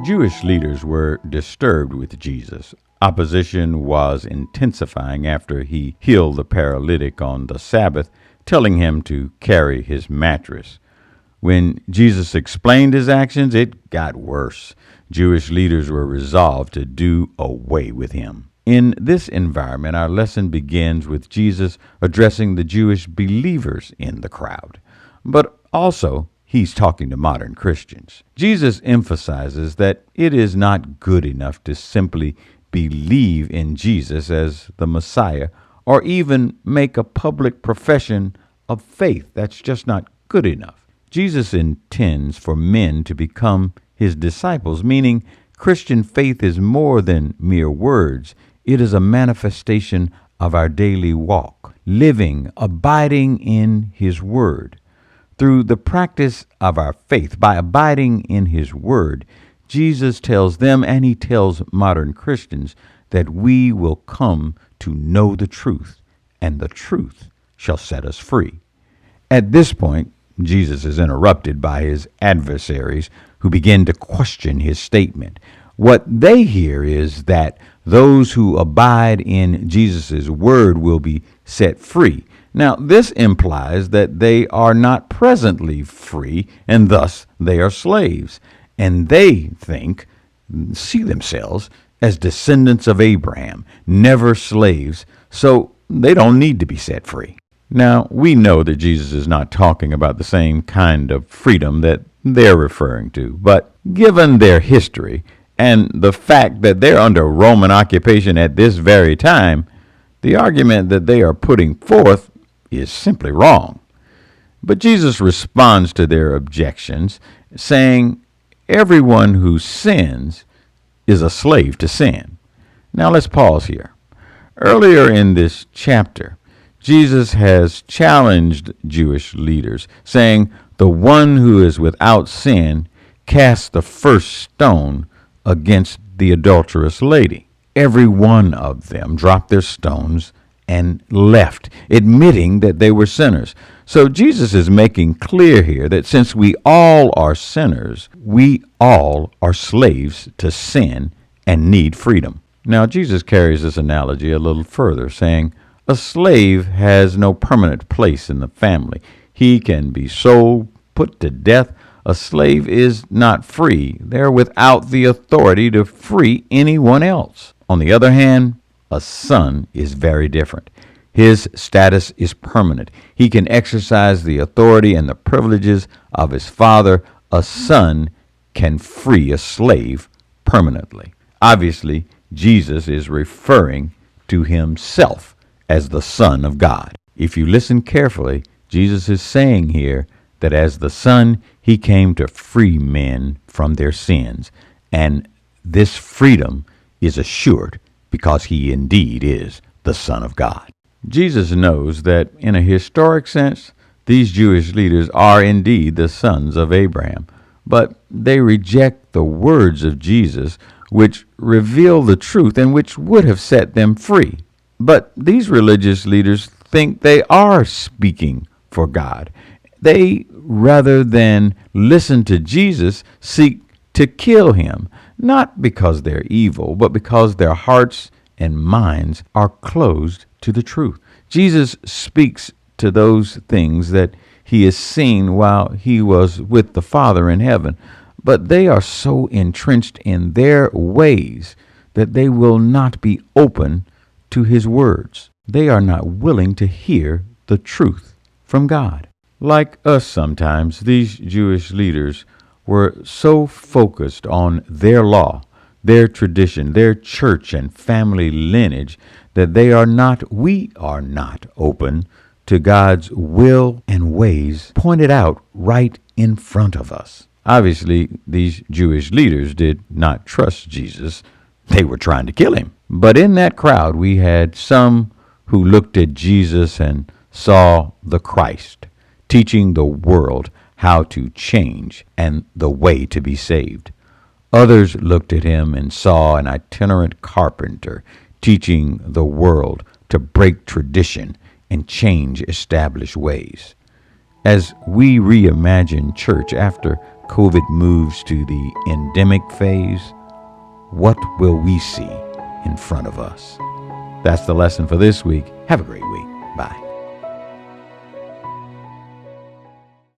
Jewish leaders were disturbed with Jesus. Opposition was intensifying after he healed the paralytic on the Sabbath, telling him to carry his mattress. When Jesus explained his actions, it got worse. Jewish leaders were resolved to do away with him. In this environment, our lesson begins with Jesus addressing the Jewish believers in the crowd. But also, he's talking to modern Christians. Jesus emphasizes that it is not good enough to simply believe in Jesus as the Messiah or even make a public profession of faith. That's just not good enough. Jesus intends for men to become his disciples, meaning Christian faith is more than mere words. It is a manifestation of our daily walk, living, abiding in his word. Through the practice of our faith, by abiding in his word, Jesus tells them, and he tells modern Christians, that we will come to know the truth, and the truth shall set us free. At this point, Jesus is interrupted by his adversaries, who begin to question his statement. What they hear is that those who abide in Jesus' word will be set free. Now, this implies that they are not presently free, and thus they are slaves. And they see themselves as descendants of Abraham, never slaves, so they don't need to be set free. Now, we know that Jesus is not talking about the same kind of freedom that they're referring to, but given their history and the fact that they're under Roman occupation at this very time, the argument that they are putting forth is simply wrong. But Jesus responds to their objections, saying, everyone who sins is a slave to sin. Now let's pause here. Earlier in this chapter, Jesus has challenged Jewish leaders, saying, the one who is without sin cast the first stone against the adulterous lady. Every one of them dropped their stones and left, admitting that they were sinners. So Jesus is making clear here that since we all are sinners, we all are slaves to sin and need freedom. Now, Jesus carries this analogy a little further, saying, a slave has no permanent place in the family. He can be sold, put to death. A slave is not free. They're without the authority to free anyone else. On the other hand, a son is very different. His status is permanent. He can exercise the authority and the privileges of his father. A son can free a slave permanently. Obviously, Jesus is referring to himself as the Son of God. If you listen carefully, Jesus is saying here that as the Son, he came to free men from their sins. And this freedom is assured because he indeed is the Son of God. Jesus knows that in a historic sense, these Jewish leaders are indeed the sons of Abraham, but they reject the words of Jesus, which reveal the truth and which would have set them free. But these religious leaders think they are speaking for God. They, rather than listen to Jesus, seek to kill him, not because they're evil, but because their hearts and minds are closed to the truth. Jesus speaks to those things that he has seen while he was with the Father in heaven, but they are so entrenched in their ways that they will not be open to his words. They are not willing to hear the truth from God. Like us sometimes, these Jewish leaders were so focused on their law, their tradition, their church and family lineage, that we are not open to God's will and ways pointed out right in front of us. Obviously, these Jewish leaders did not trust Jesus. They were trying to kill him. But in that crowd, we had some who looked at Jesus and saw the Christ, teaching the world how to change and the way to be saved. Others looked at him and saw an itinerant carpenter teaching the world to break tradition and change established ways. As we reimagine church after COVID moves to the endemic phase, what will we see in front of us? That's the lesson for this week. Have a great week.